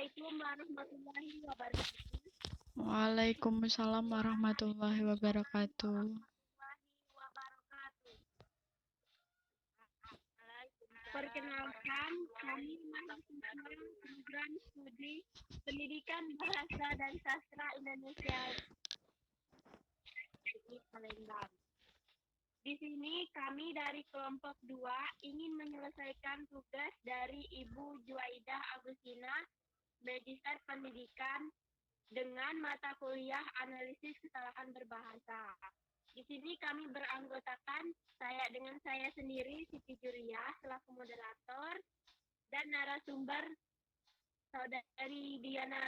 Assalamualaikum warahmatullahi wabarakatuh. Waalaikumsalam warahmatullahi wabarakatuh. Perkenalkan, kami mahasiswa program studi Pendidikan Bahasa dan Sastra Indonesia di Palembang. Di sini kami dari kelompok 2 ingin menyelesaikan tugas dari Ibu Juwaidah Agustina, Magister Pendidikan dengan mata kuliah analisis kesalahan berbahasa. Di sini kami beranggotakan saya sendiri Siti Juria selaku moderator dan narasumber saudari Diana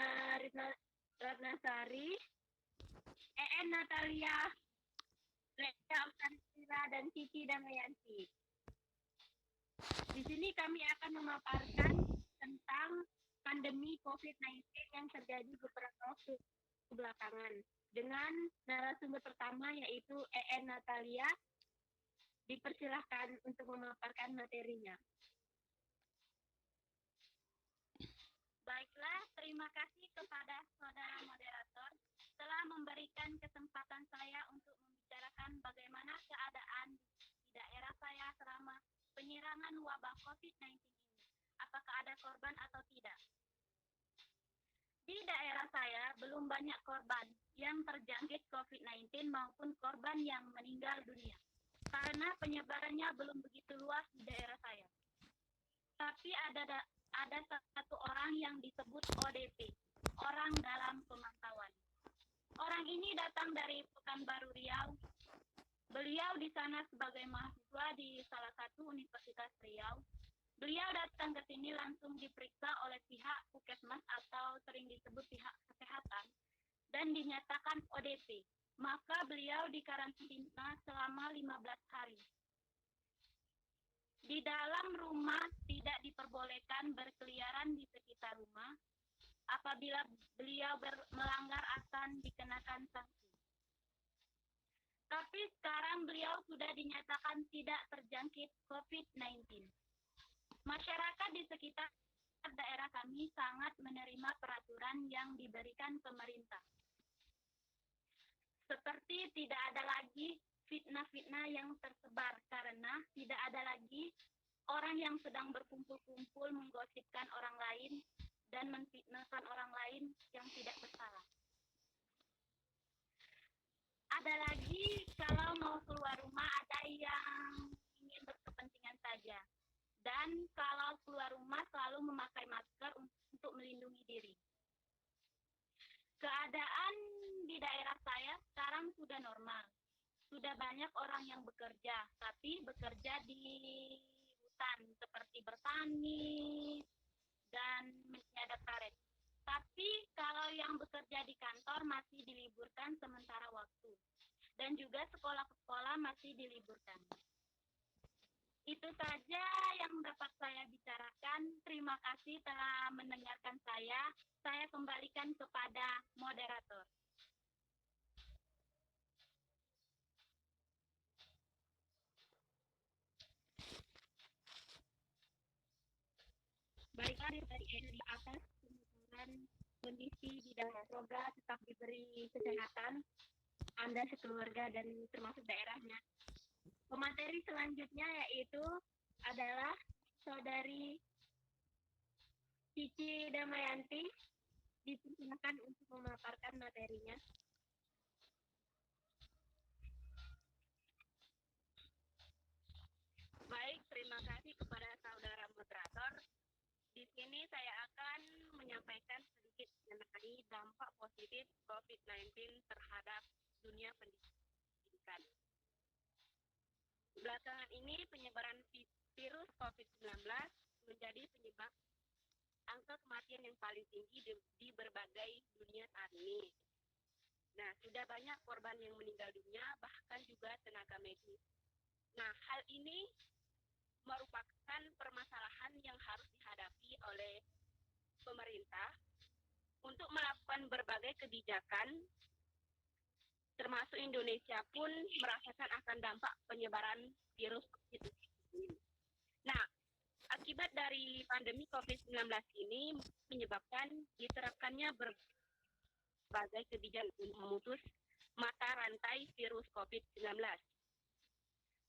Ratnasari, Natalia, Lea Alkansira dan Siti Damayanti. Di sini kami akan memaparkan tentang pandemi COVID-19 yang terjadi beberapa waktu belakangan dengan narasumber pertama yaitu Natalia. Dipersilahkan untuk memaparkan materinya. Baiklah, terima kasih kepada saudara moderator telah memberikan kesempatan saya untuk membicarakan bagaimana keadaan di daerah saya selama penyerangan wabah COVID-19 ini. Apakah ada korban atau tidak? Di daerah saya belum banyak korban yang terjangkit COVID-19 maupun korban yang meninggal dunia, karena penyebarannya belum begitu luas di daerah saya. Tapi ada satu orang yang disebut ODP, orang dalam pemantauan. Orang ini datang dari Pekanbaru Riau. Beliau di sana sebagai mahasiswa di salah satu universitas Riau. Beliau datang ke sini langsung diperiksa oleh pihak Puskesmas atau sering disebut pihak kesehatan dan dinyatakan ODP. Maka beliau dikarantina selama 15 hari. Di dalam rumah tidak diperbolehkan berkeliaran di sekitar rumah. Apabila beliau melanggar akan dikenakan sanksi. Tapi sekarang beliau sudah dinyatakan tidak terjangkit COVID-19. Masyarakat di sekitar daerah kami sangat menerima peraturan yang diberikan pemerintah. Seperti tidak ada lagi fitnah-fitnah yang tersebar karena tidak ada lagi orang yang sedang berkumpul-kumpul menggosipkan orang lain dan menfitnahkan orang lain yang tidak bersalah. Ada lagi kalau mau keluar rumah ada yang ingin berkepentingan saja. Dan kalau keluar rumah selalu memakai masker untuk melindungi diri. Keadaan di daerah saya sekarang sudah normal. Sudah banyak orang yang bekerja, tapi bekerja di hutan seperti bertani dan menyadap karet. Tapi kalau yang bekerja di kantor masih diliburkan sementara waktu. Dan juga sekolah-sekolah masih diliburkan. Itu saja yang dapat saya bicarakan. Terima kasih telah mendengarkan saya. Saya kembalikan kepada moderator. Baiklah, dari atas pemutaran kondisi di dalam semoga tetap diberi kesehatan Anda sekeluarga dan termasuk daerahnya. Pemateri selanjutnya yaitu adalah saudari Cici Damayanti. Dipersilakan untuk memaparkan materinya. Baik, terima kasih kepada saudara moderator. Di sini saya akan menyampaikan sedikit mengenai dampak positif COVID-19 terhadap dunia pendidikan. Belakangan ini penyebaran virus COVID-19 menjadi penyebab angka kematian yang paling tinggi di berbagai dunia saat ini. Nah, sudah banyak korban yang meninggal dunia, bahkan juga tenaga medis. Nah, hal ini merupakan permasalahan yang harus dihadapi oleh pemerintah untuk melakukan berbagai kebijakan, termasuk Indonesia pun merasakan akan dampak penyebaran virus COVID-19. Nah, akibat dari dari pandemi COVID-19 ini menyebabkan diterapkannya berbagai kebijakan untuk memutus mata rantai virus COVID-19.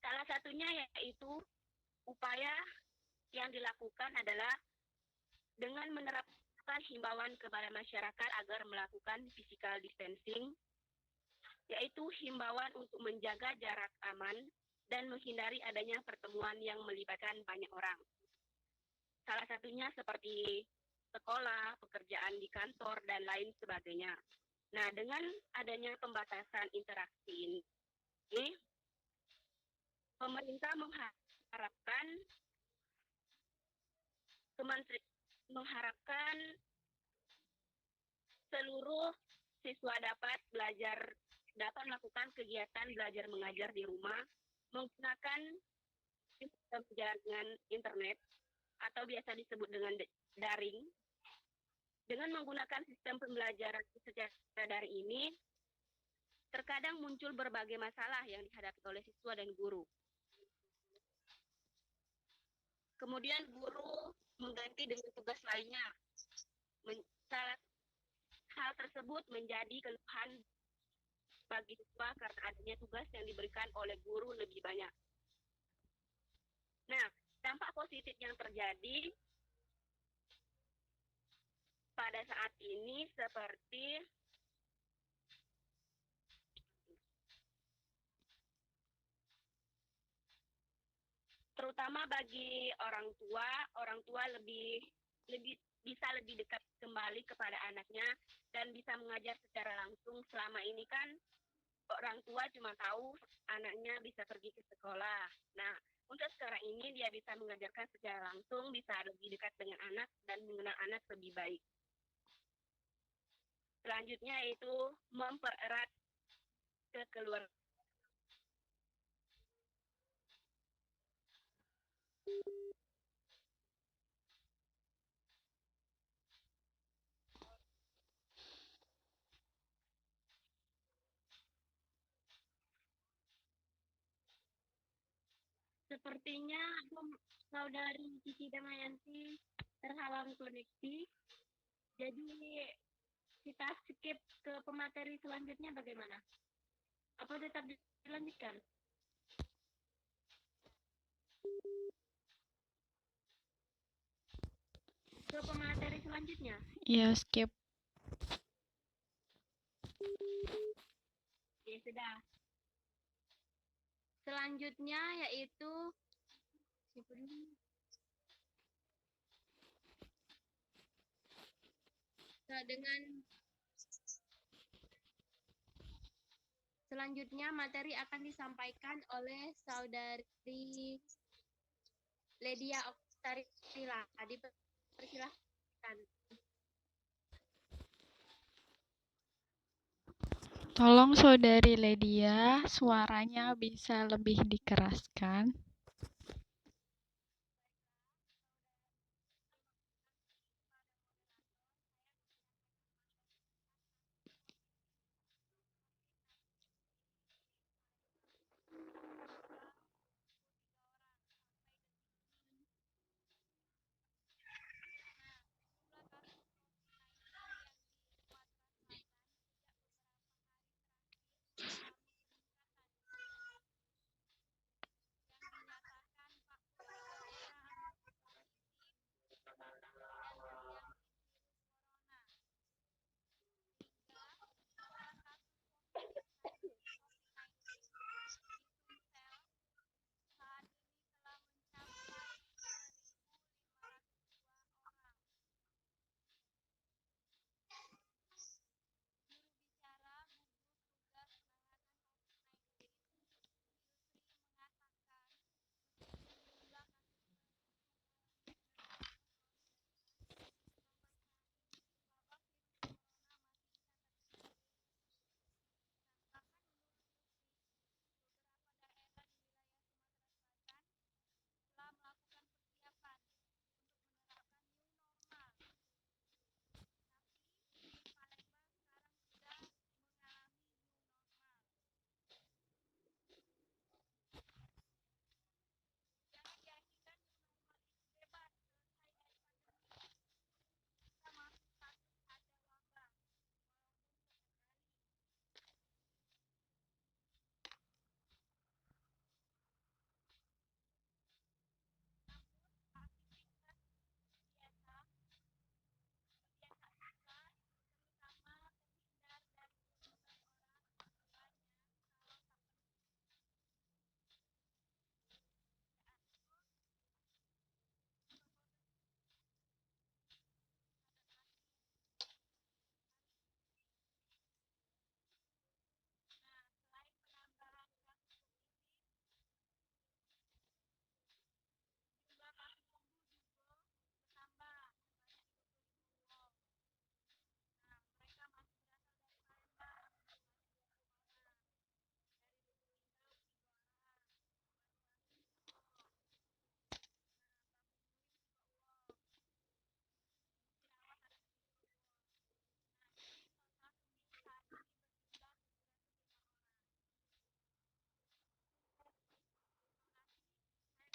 Salah satunya yaitu upaya yang dilakukan adalah dengan menerapkan himbauan kepada masyarakat agar melakukan physical distancing, yaitu himbauan untuk menjaga jarak aman dan menghindari adanya pertemuan yang melibatkan banyak orang. Salah satunya seperti sekolah, pekerjaan di kantor, dan lain sebagainya. Nah, dengan adanya pembatasan interaksi ini, pemerintah mengharapkan seluruh siswa dapat melakukan kegiatan belajar mengajar di rumah menggunakan sistem jaringan internet atau biasa disebut dengan daring. Dengan menggunakan sistem pembelajaran secara daring ini, terkadang muncul berbagai masalah yang dihadapi oleh siswa dan guru. Kemudian guru mengganti dengan tugas lainnya. Hal tersebut menjadi keluhan bagi siswa karena adanya tugas yang diberikan oleh guru lebih banyak. Nah, dampak positif yang terjadi pada saat ini seperti terutama bagi orang tua lebih bisa lebih dekat kembali kepada anaknya dan bisa mengajar secara langsung. Selama ini kan orang tua cuma tahu anaknya bisa pergi ke sekolah. Nah, untuk sekarang ini dia bisa mengajarkan secara langsung, bisa lebih dekat dengan anak dan mengenal anak lebih baik. Selanjutnya yaitu mempererat kekeluargaan. Sepertinya saudari Cici Damayanti terhalang koneksi. Jadi kita skip ke pemateri selanjutnya bagaimana? Apa tetap dilanjutkan? Ke pemateri selanjutnya? Iya, skip. Ya sudah. Selanjutnya yaitu selanjutnya materi akan disampaikan oleh saudari Ledia Oktarila. Dipersilahkan. Tolong saudari Ledia, suaranya bisa lebih dikeraskan.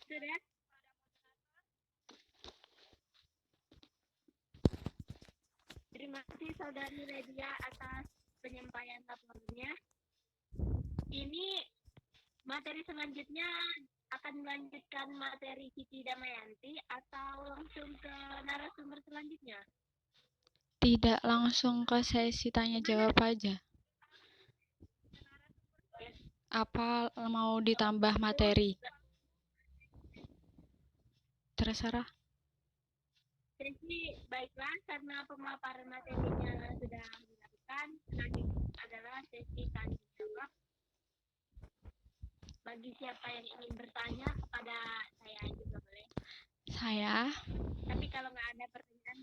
Sudah. Terima kasih Saudari Ledia atas penyampaian laporannya. Ini materi selanjutnya akan melanjutkan materi Kiki Damayanti atau langsung ke narasumber selanjutnya? Tidak, langsung ke sesi tanya jawab aja. Apa mau ditambah materi? Terserah. Jadi baiklah, karena pemaparan materinya sudah dilakukan, selanjutnya adalah sesi tanya jawab. Bagi siapa yang ingin bertanya kepada saya juga boleh. Saya Tapi kalau nggak ada pertanyaan,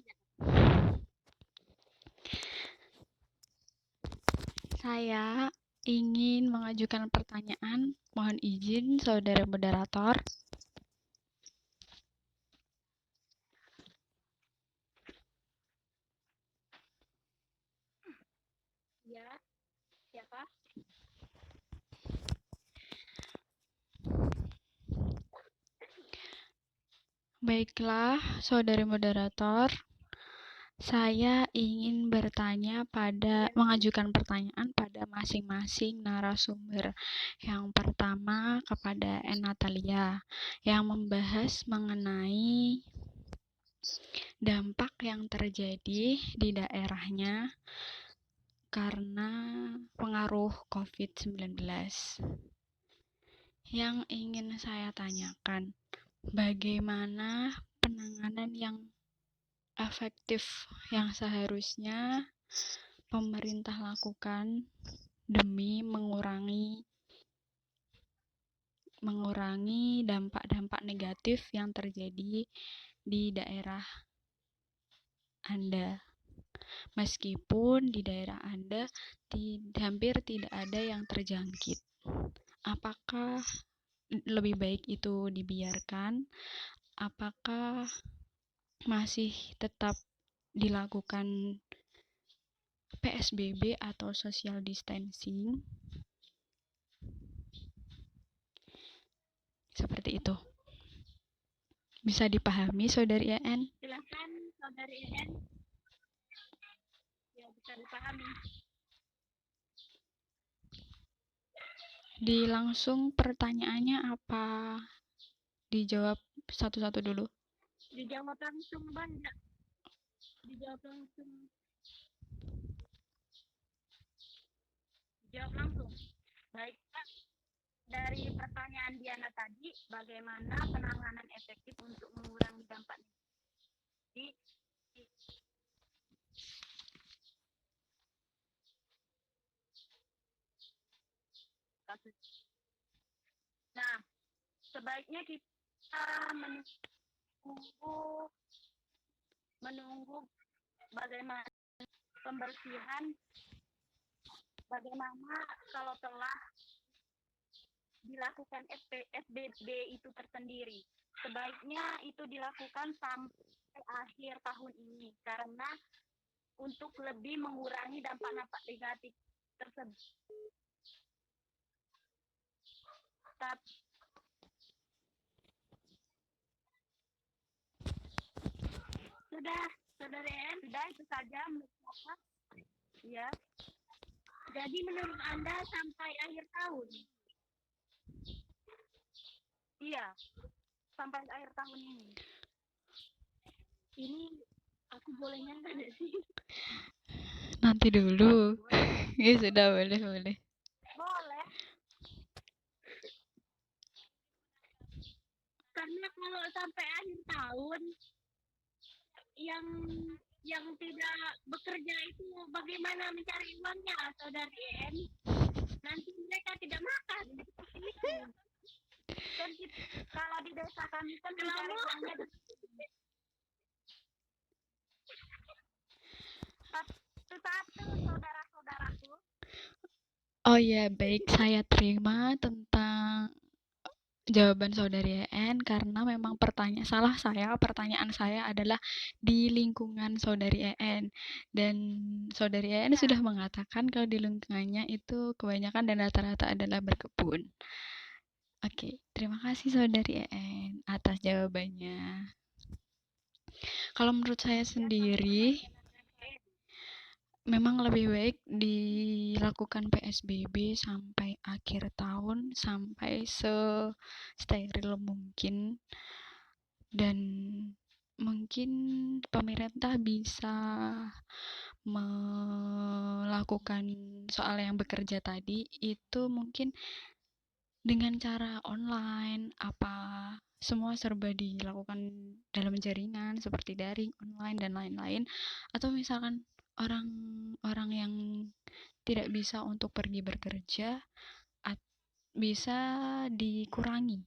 Saya ingin mengajukan pertanyaan. Mohon izin, saudara moderator. ya. Siapa? Baiklah, saudari moderator. Saya ingin mengajukan pertanyaan pada masing-masing narasumber. Yang pertama kepada Natalia, yang membahas mengenai dampak yang terjadi di daerahnya karena pengaruh COVID-19. Yang ingin saya tanyakan, bagaimana penanganan yang efektif yang seharusnya pemerintah lakukan demi mengurangi dampak-dampak negatif yang terjadi di daerah Anda. Meskipun di daerah Anda hampir tidak ada yang terjangkit. Apakah lebih baik itu dibiarkan? Apakah masih tetap dilakukan PSBB atau social distancing? Seperti itu. Bisa dipahami, Saudari EN? Silakan, Saudari EN. Ya, bisa dipahami. Langsung pertanyaannya apa? Dijawab satu-satu dulu. Dijawab langsung, banyak. Dijawab langsung. Jawab langsung. Baik, Pak. Dari pertanyaan Diana tadi, bagaimana penanganan efektif untuk mengurangi dampak di kasus. Nah, sebaiknya kita menunggu bagaimana pembersihan, bagaimana kalau telah dilakukan SBB itu tersendiri. Sebaiknya itu dilakukan sampai akhir tahun ini, karena untuk lebih mengurangi dampak-dampak negatif tersebut. Sudah, Saudari EN, sudah itu saja menurut saya. Ya. Jadi menurut Anda sampai akhir tahun? Iya, sampai akhir tahun ini. Ini aku boleh nyantai sih? Nanti dulu. Ya sudah, boleh. Boleh. Karena kalau sampai akhir tahun yang tidak bekerja itu bagaimana mencari uangnya, Saudari EN? Nanti mereka tidak makan. Kan kalau di desa kami kan mencari uangnya satu-satu, saudara-saudaraku. Oh ya, baik, saya terima tentang jawaban Saudari EN karena memang pertanyaan saya adalah di lingkungan Saudari EN, dan Saudari EN sudah mengatakan kalau di lingkungannya itu kebanyakan dan rata-rata adalah berkebun. Oke, terima kasih Saudari EN. atas jawabannya. Kalau menurut saya sendiri, memang lebih baik dilakukan PSBB sampai akhir tahun, sampai steril mungkin, dan mungkin pemerintah bisa melakukan soal yang bekerja tadi itu mungkin dengan cara online, semua serba dilakukan dalam jaringan seperti daring, online, dan lain-lain. Atau misalkan orang-orang yang tidak bisa untuk pergi bekerja bisa dikurangi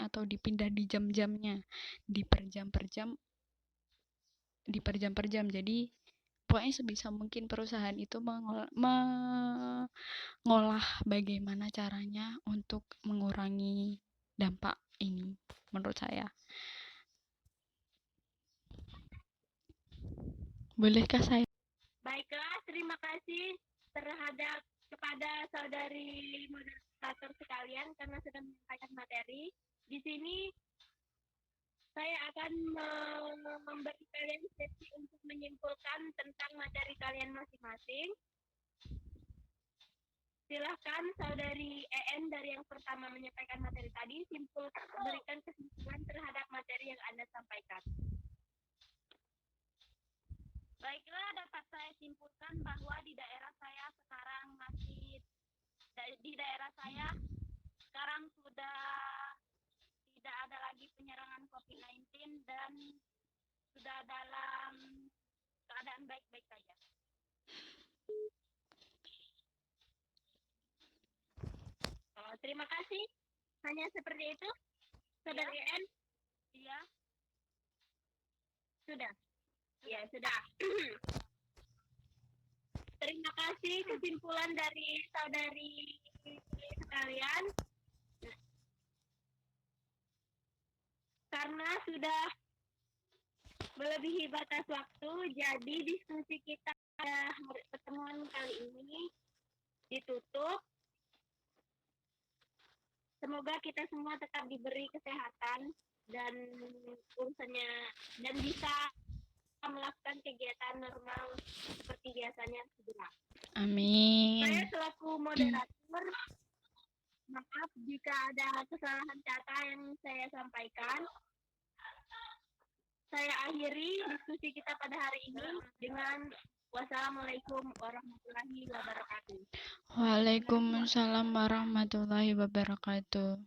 atau dipindah di jam-jamnya, di per jam. Jadi pokoknya sebisa mungkin perusahaan itu mengolah bagaimana caranya untuk mengurangi dampak ini, menurut saya. Bolehkah saya? Baiklah, terima kasih kepada saudari moderator sekalian karena sudah menyampaikan materi. Di sini saya akan memberi kalian sesi untuk menyimpulkan tentang materi kalian masing-masing. Silahkan saudari EN dari yang pertama menyampaikan materi tadi, berikan kesimpulan terhadap materi yang Anda sampaikan. Baiklah, dapat saya simpulkan bahwa di daerah saya sekarang sudah tidak ada lagi penyerangan COVID-19 dan sudah dalam keadaan baik-baik saja. Terima kasih. Hanya seperti itu, saudari EN? Iya. Sudah. Ya, sudah. Terima kasih kesimpulan dari saudari sekalian. Karena sudah melebihi batas waktu, jadi diskusi kita pada pertemuan kali ini ditutup. Semoga kita semua tetap diberi kesehatan dan urusannya dan bisa melakukan kegiatan normal seperti biasanya segera. Amin. Saya selaku moderator, maaf jika ada kesalahan kata yang saya sampaikan. Saya akhiri diskusi kita pada hari ini dengan wassalamualaikum warahmatullahi wabarakatuh. Waalaikumsalam warahmatullahi wabarakatuh.